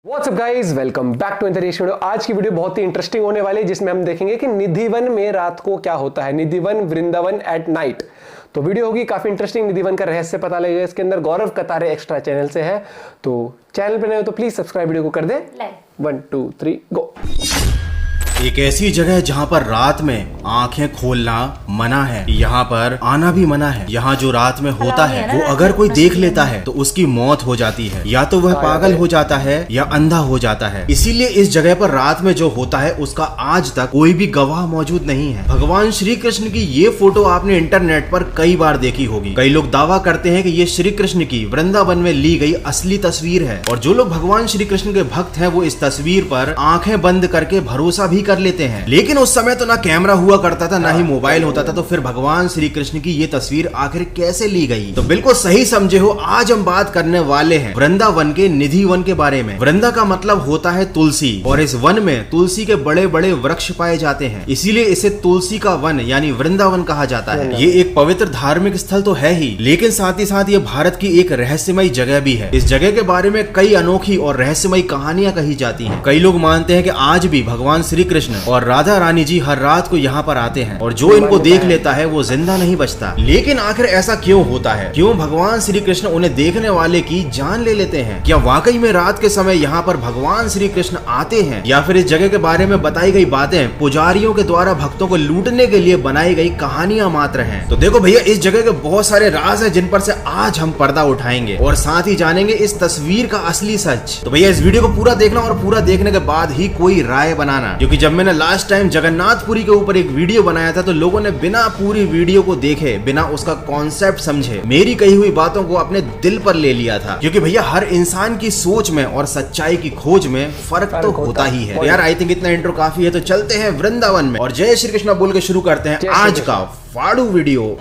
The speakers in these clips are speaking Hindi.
WhatsApp guys, welcome back to interest video. आज की वीडियो बहुत ही इंटरेस्टिंग होने वाली है, जिसमें हम देखेंगे कि निधिवन में रात को क्या होता है, निधिवन वृंदावन एट नाइट। तो वीडियो होगी काफी इंटरेस्टिंग, निधिवन का रहस्य पता लगेगा। इसके अंदर गौरव कतारे एक्स्ट्रा चैनल से है, तो चैनल पे नए हो तो प्लीज सब्सक्राइब वीडियो को कर दे। 1 2 3 गो। एक ऐसी जगह है जहाँ पर रात में आंखें खोलना मना है, यहाँ पर आना भी मना है। यहाँ जो रात में होता है वो अगर कोई देख लेता है तो उसकी मौत हो जाती है, या तो वह पागल हो जाता है या अंधा हो जाता है। इसीलिए इस जगह पर रात में जो होता है उसका आज तक कोई भी गवाह मौजूद नहीं है। भगवान श्री कृष्ण की ये फोटो आपने इंटरनेट पर कई बार देखी होगी। कई लोग दावा करते हैं कि ये श्री कृष्ण की वृंदावन में ली गई असली तस्वीर है, और जो लोग भगवान श्री कृष्ण के भक्त हैं वो इस तस्वीर पर आंखें बंद करके भरोसा भी कर लेते हैं। लेकिन उस समय तो ना कैमरा हुआ करता था, ना ही मोबाइल होता था, तो फिर भगवान श्री कृष्ण की ये तस्वीर आखिर कैसे ली गई? तो बिल्कुल सही समझे हो, आज हम बात करने वाले हैं वृंदावन के निधिवन के बारे में। वृंदा का मतलब होता है तुलसी, और इस वन में तुलसी के बड़े बड़े वृक्ष पाए जाते हैं, इसीलिए इसे तुलसी का वन यानी वृंदावन कहा जाता है। ये एक पवित्र धार्मिक स्थल तो है ही, लेकिन साथ ही साथ ये भारत की एक रहस्यमयी जगह भी है। इस जगह के बारे में कई अनोखी और रहस्यमयी कहानियां कही जाती हैं। कई लोग मानते हैं कि आज भी भगवान श्री कृष्ण और राधा रानी जी हर रात को यहाँ पर आते हैं, और जो इनको देख लेता है वो जिंदा नहीं बचता। लेकिन आखिर ऐसा क्यों होता है? क्यों भगवान श्री कृष्ण उन्हें देखने वाले की जान ले लेते हैं? क्या वाकई में रात के समय यहाँ पर भगवान श्री कृष्ण आते हैं, या फिर इस जगह के बारे में बताई गई बातें पुजारियों के द्वारा भक्तों को लूटने के लिए बनाई गई कहानियां मात्र हैं? तो देखो भैया, इस जगह के बहुत सारे राज है जिन पर से आज हम पर्दा उठाएंगे, और साथ ही जानेंगे इस तस्वीर का असली सच। तो भैया इस वीडियो को पूरा देखना, और पूरा देखने के बाद ही कोई राय बनाना। क्योंकि जब मैंने लास्ट टाइम जगन्नाथपुरी के ऊपर एक वीडियो बनाया था तो लोगों ने बिना पूरी वीडियो को देखे, बिना उसका कॉन्सेप्ट समझे, मेरी कही हुई बातों को अपने दिल पर ले लिया था। क्योंकि भैया हर इंसान की सोच में और सच्चाई की खोज में फर्क तो होता ही है। यार आई थिंक इतना इंट्रो काफी है, तो चलते हैं वृंदावन में और जय श्री कृष्ण बोल के शुरू करते हैं आज का फाड़ू video.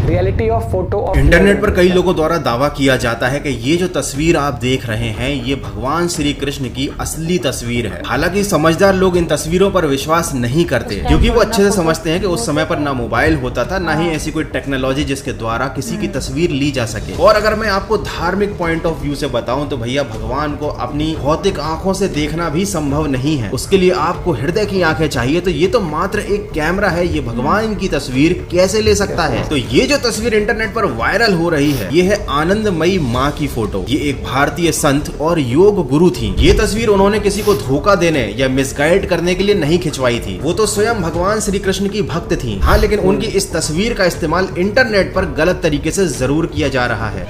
Reality of photo of internet पर कई लोगों द्वारा दावा किया जाता है कि ये जो तस्वीर आप देख रहे हैं ये भगवान श्री कृष्ण की असली तस्वीर है। हालांकि समझदार लोग इन तस्वीरों पर विश्वास नहीं करते, क्योंकि वो अच्छे से समझते हैं कि उस समय पर ना मोबाइल होता था, ना ही ऐसी कोई टेक्नोलॉजी जिसके द्वारा किसी की तस्वीर ली जा सके। और अगर मैं आपको धार्मिक पॉइंट ऑफ व्यू से बताऊं तो भैया भगवान को अपनी भौतिक आंखों से देखना भी संभव नहीं है। उसके लिए आपको हृदय की आंखें चाहिए। तो ये तो मात्र एक कैमरा है, ये भगवान की तस्वीर कैसे ले सकता है? तो ये जो तस्वीर इंटरनेट पर वायरल हो रही है ये है आनंदमयी माँ की फोटो। ये एक भारतीय संत और योग गुरु थी। ये तस्वीर उन्होंने किसी को धोखा देने या मिसगाइड करने के लिए नहीं खिंचवाई थी, वो तो स्वयं भगवान श्री कृष्ण की भक्त थी। हाँ, लेकिन उनकी इस तस्वीर का इस्तेमाल इंटरनेट पर गलत तरीके से जरूर किया जा रहा है।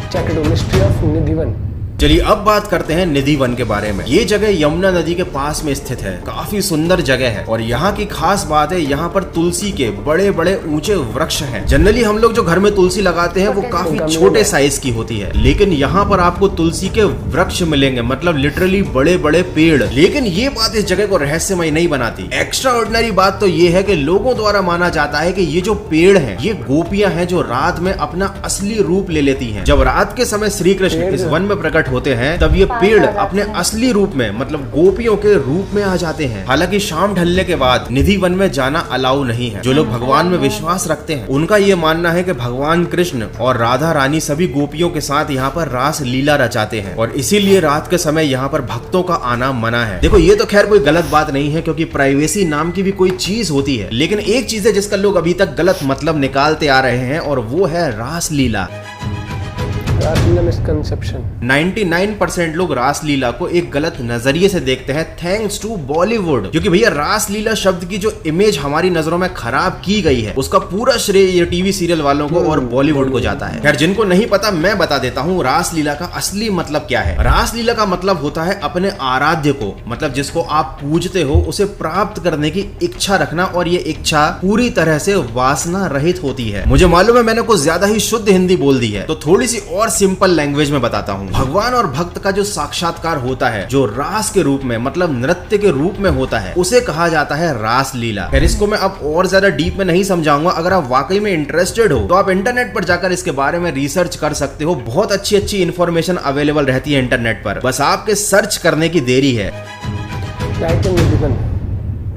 Check it, mystery of Nidhivan. चलिए अब बात करते हैं निधिवन के बारे में। ये जगह यमुना नदी के पास में स्थित है, काफी सुंदर जगह है, और यहाँ की खास बात है यहाँ पर तुलसी के बड़े बड़े ऊंचे वृक्ष हैं। जनरली हम लोग जो घर में तुलसी लगाते हैं वो काफी छोटे साइज की होती है, लेकिन यहाँ पर आपको तुलसी के वृक्ष मिलेंगे, मतलब लिटरली बड़े बड़े पेड़। लेकिन ये बात इस जगह को रहस्यमय नहीं बनाती। एक्स्ट्रा ऑर्डिनरी बात तो ये है कि लोगों द्वारा माना जाता है कि ये जो पेड़ है ये गोपियां हैं जो रात में अपना असली रूप ले लेती हैं। जब रात के समय श्री कृष्ण इस वन में प्रकट होते हैं तब ये पेड़ अपने असली रूप में, मतलब गोपियों के रूप में आ जाते हैं। हालांकि शाम ढलने के बाद निधि वन में जाना अलाउ नहीं है। जो लोग भगवान में विश्वास रखते हैं उनका ये मानना है कि भगवान कृष्ण और राधा रानी सभी गोपियों के साथ यहाँ पर रास लीला रचाते हैं, और इसीलिए रात के समय यहाँ पर भक्तों का आना मना है। देखो ये तो खैर कोई गलत बात नहीं है, क्योंकि प्राइवेसी नाम की भी कोई चीज होती है, लेकिन एक चीज है जिसका लोग अभी तक गलत मतलब निकालते आ रहे हैं, और वो है रासलीला। 99% लोग रासलीला को एक गलत नजरिए से देखते हैं, थैंक्स टू बॉलीवुड। क्योंकि भैया रासलीला शब्द की जो इमेज हमारी नजरों में खराब की गई है उसका पूरा श्रेय ये टीवी सीरियल वालों को और बॉलीवुड को जाता है। खैर जिनको नहीं पता मैं बता देता हूँ रासलीला का असली मतलब क्या है। रासलीला का मतलब होता है अपने आराध्य को, मतलब जिसको आप पूजते हो, उसे प्राप्त करने की इच्छा रखना, और ये इच्छा पूरी तरह से वासना रहित होती है। मुझे मालूम है मैंने कुछ ज्यादा ही शुद्ध हिंदी बोल दी है, तो थोड़ी सी और सिंपल लैंग्वेज में बताता हूँ। भगवान और भक्त का जो साक्षात्कार होता है, जो रास के रूप में मतलब नृत्य के रूप में होता है, उसे कहा जाता है रासलीला। खैर इसको मैं अब और ज्यादा डीप में नहीं समझाऊंगा। अगर आप वाकई में इंटरेस्टेड हो तो आप इंटरनेट पर जाकर इसके बारे में रिसर्च कर सकते हो। बहुत अच्छी अच्छी इन्फॉर्मेशन अवेलेबल रहती है इंटरनेट पर, बस आपके सर्च करने की देरी है।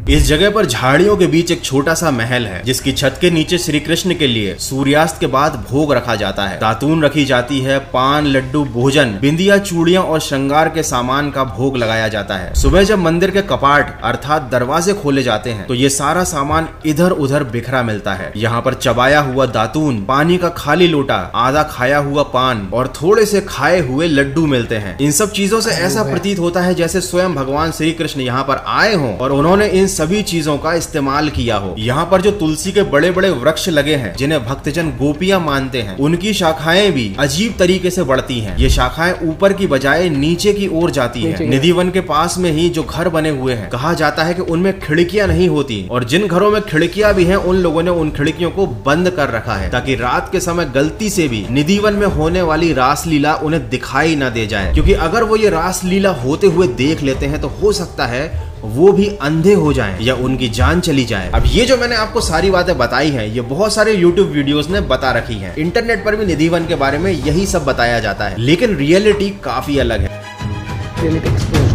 इस जगह पर झाड़ियों के बीच एक छोटा सा महल है, जिसकी छत के नीचे श्री कृष्ण के लिए सूर्यास्त के बाद भोग रखा जाता है। दातून रखी जाती है, पान, लड्डू, भोजन, बिंदिया, चूड़ियां और श्रृंगार के सामान का भोग लगाया जाता है। सुबह जब मंदिर के कपाट अर्थात दरवाजे खोले जाते हैं तो ये सारा सामान इधर उधर बिखरा मिलता है। यहाँ पर चबाया हुआ दातून, पानी का खाली लोटा, आधा खाया हुआ पान और थोड़े से खाए हुए लड्डू मिलते हैं। इन सब चीजों से ऐसा प्रतीत होता है जैसे स्वयं भगवान श्री कृष्ण यहाँ पर आए हों और उन्होंने इन सभी चीजों का इस्तेमाल किया हो। यहाँ पर जो तुलसी के बड़े बड़े वृक्ष लगे हैं, जिन्हें भक्तजन गोपियां मानते हैं, उनकी शाखाएं भी अजीब तरीके से बढ़ती हैं। ये शाखाएं ऊपर की बजाय नीचे की ओर जाती हैं। निधि वन के पास में ही जो घर बने हुए हैं, कहा जाता है कि उनमें खिड़कियां नहीं होती और जिन घरों में खिड़कियां भी हैं, उन लोगों ने उन खिड़कियों को बंद कर रखा है ताकि रात के समय गलती से भी निधि वन में होने वाली रासलीला उन्हें दिखाई न दे जाए, क्योंकि अगर वो ये रासलीला होते हुए देख लेते हैं तो हो सकता है वो भी अंधे हो जाएं या उनकी जान चली जाए। अब ये जो मैंने आपको सारी बातें बताई हैं, ये बहुत सारे YouTube वीडियोस ने बता रखी हैं। इंटरनेट पर भी निधि वन के बारे में यही सब बताया जाता है, लेकिन रियलिटी काफी अलग है।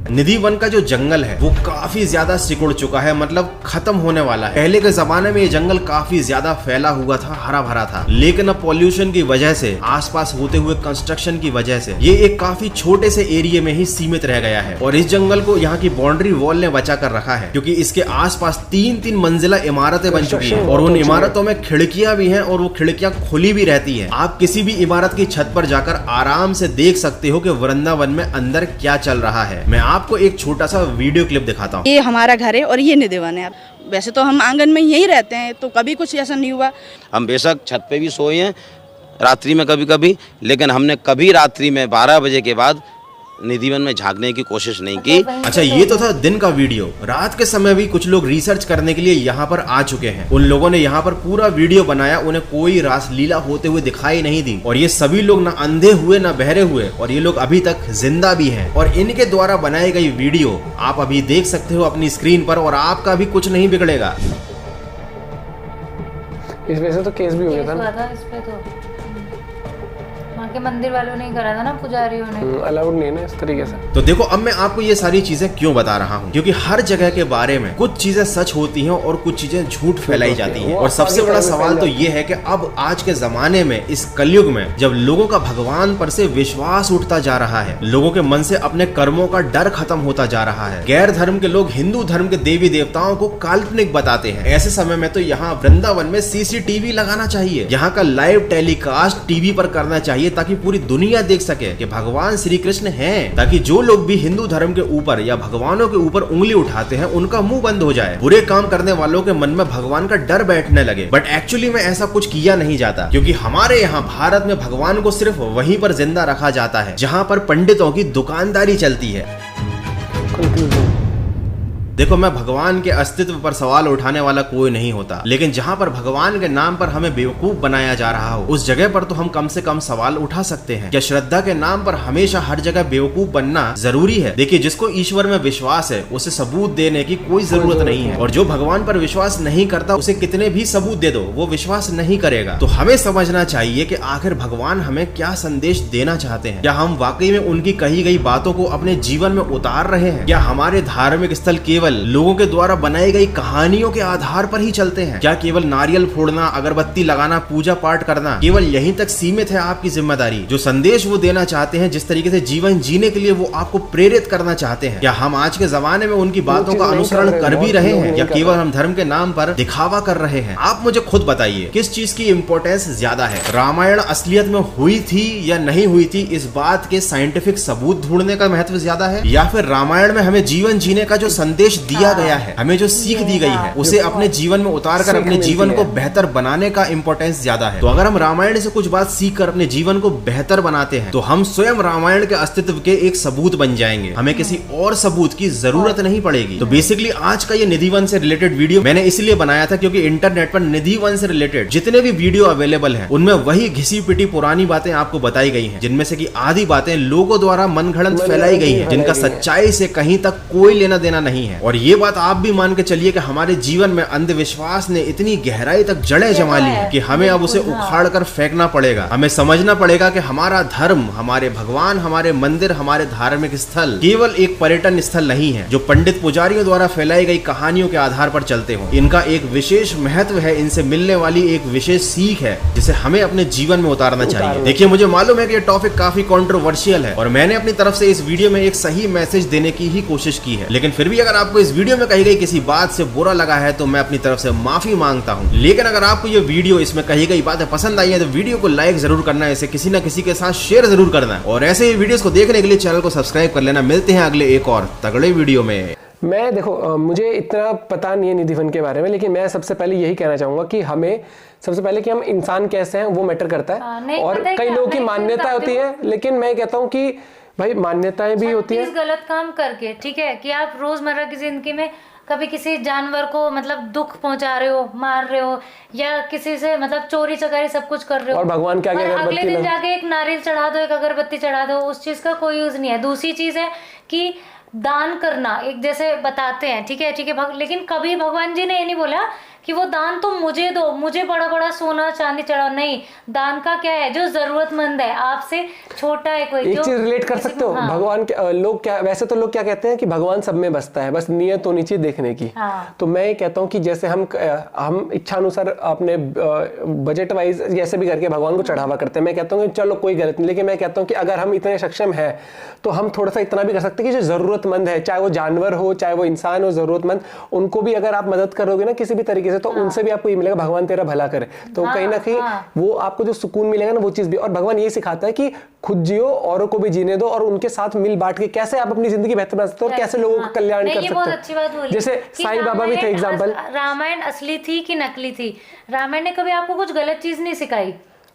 निधि वन का जो जंगल है वो काफी ज्यादा सिकुड़ चुका है, मतलब खत्म होने वाला है। पहले के जमाने में ये जंगल काफी ज्यादा फैला हुआ था, हरा भरा था, लेकिन अब पॉल्यूशन की वजह से, आसपास होते हुए कंस्ट्रक्शन की वजह से ये एक काफी छोटे से एरिया में ही सीमित रह गया है। और इस जंगल को यहाँ की बाउंड्री वॉल ने बचा कर रखा है, क्योंकि इसके आसपास 3-3 मंजिला इमारतें बन चुकी हैं और उन इमारतों में खिड़कियां भी हैं और वो खिड़कियां खुली भी रहती है। आप किसी भी इमारत की छत पर जाकर आराम से देख सकते हो कि वृंदावन में अंदर क्या चल रहा है। मैं आपको एक छोटा सा वीडियो क्लिप दिखाता हूँ। ये हमारा घर है और ये निधि वन है। वैसे तो हम आंगन में यही रहते हैं, तो कभी कुछ ऐसा नहीं हुआ। हम बेशक छत पे भी सोए हैं रात्रि में कभी कभी, लेकिन हमने कभी रात्रि में 12 बजे के बाद निधि वन में झांकने की कोशिश नहीं की। अच्छा, ये तो था दिन का वीडियो। रात के समय भी कुछ लोग रिसर्च करने के लिए यहाँ पर आ चुके हैं। उन लोगों ने यहाँ पर पूरा वीडियो बनाया, उन्हें कोई रासलीला होते हुए दिखाई नहीं दी और ये सभी लोग ना अंधे हुए ना बहरे हुए और ये लोग अभी तक जिंदा भी हैं। और इनके द्वारा बनाई गई वीडियो आप अभी देख सकते हो अपनी स्क्रीन पर और आपका भी कुछ नहीं बिगड़ेगा। इस वजह से तो केस भी हो गया था ना इस पे, तो के मंदिर वालों ने करा था ना, पुजारियों ने। अलाउड नहीं ना इस तरीके से। तो देखो, अब मैं आपको ये सारी चीजें क्यों बता रहा हूँ, क्योंकि हर जगह के बारे में कुछ चीजें सच होती हैं और कुछ चीजें झूठ फैलाई जाती हैं। और सबसे बड़ा सवाल तो ये है कि अब आज के जमाने में, इस कलयुग में, जब लोगों का भगवान पर से विश्वास उठता जा रहा है, लोगों के मन से अपने कर्मों का डर खत्म होता जा रहा है, गैर धर्म के लोग हिंदू धर्म के देवी देवताओं को काल्पनिक बताते हैं, ऐसे समय में तो यहाँ वृंदावन में CCTV लगाना चाहिए। यहाँ का लाइव टेलीकास्ट टीवी पर करना चाहिए ताकि पूरी दुनिया देख सके कि भगवान श्री कृष्ण हैं, ताकि जो लोग भी हिंदू धर्म के ऊपर या भगवानों के ऊपर उंगली उठाते हैं उनका मुंह बंद हो जाए, बुरे काम करने वालों के मन में भगवान का डर बैठने लगे। बट एक्चुअली में ऐसा कुछ किया नहीं जाता, क्योंकि हमारे यहाँ भारत में भगवान को सिर्फ वहीं पर जिंदा रखा जाता है जहाँ पर पंडितों की दुकानदारी चलती है। देखो, मैं भगवान के अस्तित्व पर सवाल उठाने वाला कोई नहीं होता, लेकिन जहाँ पर भगवान के नाम पर हमें बेवकूफ बनाया जा रहा हो, उस जगह पर तो हम कम से कम सवाल उठा सकते हैं। क्या श्रद्धा के नाम पर हमेशा हर जगह बेवकूफ बनना जरूरी है? देखिए, जिसको ईश्वर में विश्वास है उसे सबूत देने की कोई जरूरत नहीं है, और जो भगवान पर विश्वास नहीं करता उसे कितने भी सबूत दे दो वो विश्वास नहीं करेगा। तो हमें समझना चाहिए कि आखिर भगवान हमें क्या संदेश देना चाहते हैं। क्या हम वाकई में उनकी कही गई बातों को अपने जीवन में उतार रहे हैं? क्या हमारे धार्मिक स्थल केवल लोगों के द्वारा बनाई गई कहानियों के आधार पर ही चलते हैं? क्या केवल नारियल फोड़ना, अगरबत्ती लगाना, पूजा पाठ करना केवल यहीं तक सीमित है आपकी जिम्मेदारी? जो संदेश वो देना चाहते हैं, जिस तरीके से जीवन जीने के लिए वो आपको प्रेरित करना चाहते हैं, क्या हम आज के जमाने में उनकी बातों का अनुसरण कर भी रहे हैं या केवल हम धर्म के नाम पर दिखावा कर रहे हैं? आप मुझे खुद बताइए, किस चीज की इम्पोर्टेंस ज्यादा है? रामायण असलियत में हुई थी या नहीं हुई थी, इस बात के साइंटिफिक सबूत ढूंढने का महत्व ज्यादा है, या फिर रामायण में हमें जीवन जीने का जो संदेश दिया गया है, हमें जो सीख दी गई है, उसे अपने जीवन में उतार कर अपने जीवन को बेहतर बनाने का इंपॉर्टेंस ज्यादा है? तो अगर हम रामायण से कुछ बात सीख कर अपने जीवन को बेहतर बनाते हैं तो हम स्वयं रामायण के अस्तित्व के एक सबूत बन जाएंगे, हमें किसी और सबूत की जरूरत नहीं पड़ेगी। तो बेसिकली आज का ये निधि वन से रिलेटेड वीडियो मैंने इसलिए बनाया था क्योंकि इंटरनेट पर निधि वन से रिलेटेड जितने भी वीडियो अवेलेबल हैं उनमें वही घिसी पिटी पुरानी बातें आपको बताई गई हैं, जिनमें से कि आधी बातें लोगों द्वारा मनगढ़ंत फैलाई गई हैं, जिनका सच्चाई से कहीं तक कोई लेना देना नहीं है। और ये बात आप भी मान के चलिए कि हमारे जीवन में अंधविश्वास ने इतनी गहराई तक जड़ें जमा ली है कि हमें अब उसे उखाड़ कर फेंकना पड़ेगा। हमें समझना पड़ेगा कि हमारा धर्म, हमारे भगवान, हमारे मंदिर, हमारे धार्मिक स्थल केवल एक पर्यटन स्थल नहीं है जो पंडित पुजारियों द्वारा फैलाई गई कहानियों के आधार पर चलते हो। इनका एक विशेष महत्व है, इनसे मिलने वाली एक विशेष सीख है जिसे हमें अपने जीवन में उतारना चाहिए। देखिए, मुझे मालूम है कि ये टॉपिक काफी कंट्रोवर्शियल है और मैंने अपनी तरफ से इस वीडियो में एक सही मैसेज देने की ही कोशिश की है, लेकिन फिर भी अगर आपको इस वीडियो में कही गई किसी बात से बुरा लगा है तो मैं अपनी तरफ से माफी मांगता हूँ। लेकिन अगर आपको ये वीडियो, इसमें कही गई बातें पसंद आई है तो वीडियो को लाइक जरूर करना है, इसे किसी न किसी के साथ शेयर जरूर करना है और ऐसे ही वीडियोस को देखने के लिए चैनल को सब्सक्राइब कर लेना। मिलते हैं अगले एक और तगड़े वीडियो में। मैं देखो, मुझे इतना पता नहीं है निधि वन के बारे में, लेकिन मैं सबसे पहले यही कहना चाहूंगा कि हमें सबसे पहले कि हम इंसान कैसे हैं वो मैटर करता है। और कई लोगों की मान्यता होती है, लेकिन मैं कहता हूँ कि भाई मान्यताएं भी होती है गलत काम करके, ठीक है, कि आप रोजमर्रा की जिंदगी में कभी किसी जानवर को मतलब दुख पहुंचा रहे हो, मार रहे हो, या किसी से मतलब चोरी चकारी सब कुछ कर रहे हो और भगवान के आगे अगले दिन जाके एक नारियल चढ़ा दो, एक अगरबत्ती चढ़ा दो, उस चीज का कोई यूज नहीं है। दूसरी चीज है कि दान करना, एक जैसे बताते हैं, ठीक है लेकिन कभी भगवान जी ने ये नहीं बोला कि वो दान तुम मुझे दो, मुझे बड़ा बड़ा सोना चांदी चढ़ाओ। नहीं, दान का क्या है, जो जरूरतमंद है, आपसे छोटा है कोई, एक चीज रिलेट कर सकते हो। हाँ। भगवान लोग क्या, वैसे तो लोग क्या कहते हैं कि भगवान सब में बसता है, बस नियत होनी चाहिए देखने की। हाँ। तो मैं ये कहता हूँ कि जैसे हम इच्छा अनुसार अपने बजट वाइज जैसे भी करके भगवान को चढ़ावा करते हैं, मैं कहता हूँ कि चलो कोई गलत नहीं, लेकिन मैं कहता हूँ कि अगर हम इतने सक्षम है तो हम थोड़ा सा इतना भी कर सकते हैं कि जो जरूरतमंद है, चाहे वो जानवर हो चाहे वो इंसान हो, जरूरतमंद, उनको भी अगर आप मदद करोगे ना किसी भी तरीके से, तो उनसे भी आपको ये मिलेगा भगवान तेरा भला करे। तो कहीं ना कहीं वो आपको जो सुकून मिलेगा ना, वो चीज भी। और भगवान ये सिखाता है कि खुद जियो, औरों को भी जीने दो, और उनके साथ मिल बांट के कैसे आप अपनी जिंदगी बेहतर बना सकते हो और कैसे लोगों का कल्याण कर सकते हो। जैसे साईं बाबा भी थे एग्जाम्पल। रामायण असली थी कि नकली थी? रामायण ने कभी आपको कुछ गलत चीज नहीं सिखाई,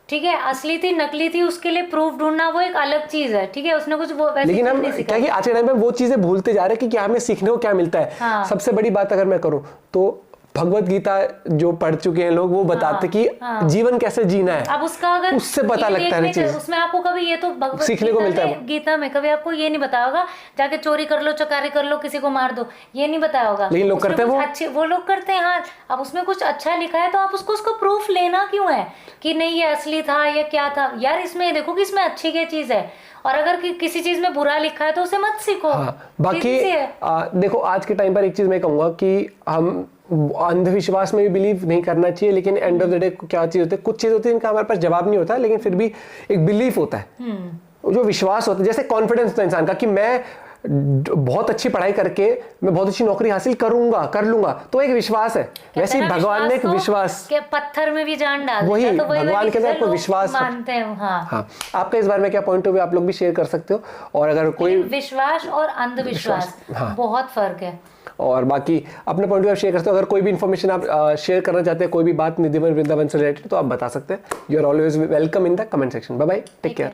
ठीक है, असली थी नकली थी उसके लिए प्रूफ ढूंढना वो एक अलग चीज है, ठीक है, उसने कुछ वो वैसे लेकिन हम क्या कि आज के टाइम में वो चीजें भूलते जा रहे हैं कि क्या हमें सीखने को क्या मिलता है। हाँ। सबसे बड़ी बात अगर मैं करूं तो भगवत गीता जो पढ़ चुके हैं लोग, वो बताते कि जीवन कैसे जीना है। अब उसका अगर उससे पता लगता है चीज, उसमें आपको कभी ये तो भगवत सीखने को मिलता है। गीता में कभी आपको ये नहीं बताया होगा जाके चोरी कर लो, चकारी कर लो, किसी को मार दो, ये नहीं बताया होगा। लेकिन लोग करते हैं, वो लोग करते हैं। हाँ, अब उसमें कुछ अच्छा लिखा है तो आप उसको प्रूफ लेना क्यों है कि नहीं ये असली था, ये क्या था यार। इसमें देखो कि इसमें अच्छी क्या चीज है, और अगर किसी चीज में बुरा लिखा है तो उसे मत सीखो। बाकी देखो, आज के टाइम पर एक चीज मैं कहूंगा कि हम अंधविश्वास में भी बिलीव नहीं करना चाहिए, लेकिन एंड ऑफ द डे क्या चीज होती है, कुछ चीज होती है इनका हमारे पास जवाब नहीं होता, लेकिन फिर भी एक बिलीफ होता है, जो विश्वास होता है। जैसे कॉन्फिडेंस होता है इंसान का कि मैं बहुत अच्छी पढ़ाई करके मैं बहुत अच्छी नौकरी हासिल करूंगा, कर लूंगा, तो एक विश्वास है। वैसे भगवान ने एक विश्वास, के पत्थर में भी जान डाल वही तो भगवान के अंदर कोई विश्वास मानते हैं। हाँ, आपका इस बारे में क्या पॉइंट ऑफ व्यू, आप लोग भी शेयर कर सकते हो। और अगर कोई विश्वास और अंधविश्वास बहुत फर्क है। और बाकी अपने पॉइंट ऑफ व्यू शेयर करते हो। अगर कोई भी इन्फॉर्मेशन आप शेयर करना चाहते हैं, कोई भी बात निधि वन वृंदावन से रिलेटेड, तो आप बता सकते हैं। You are always welcome in the comment section. Bye bye, take care.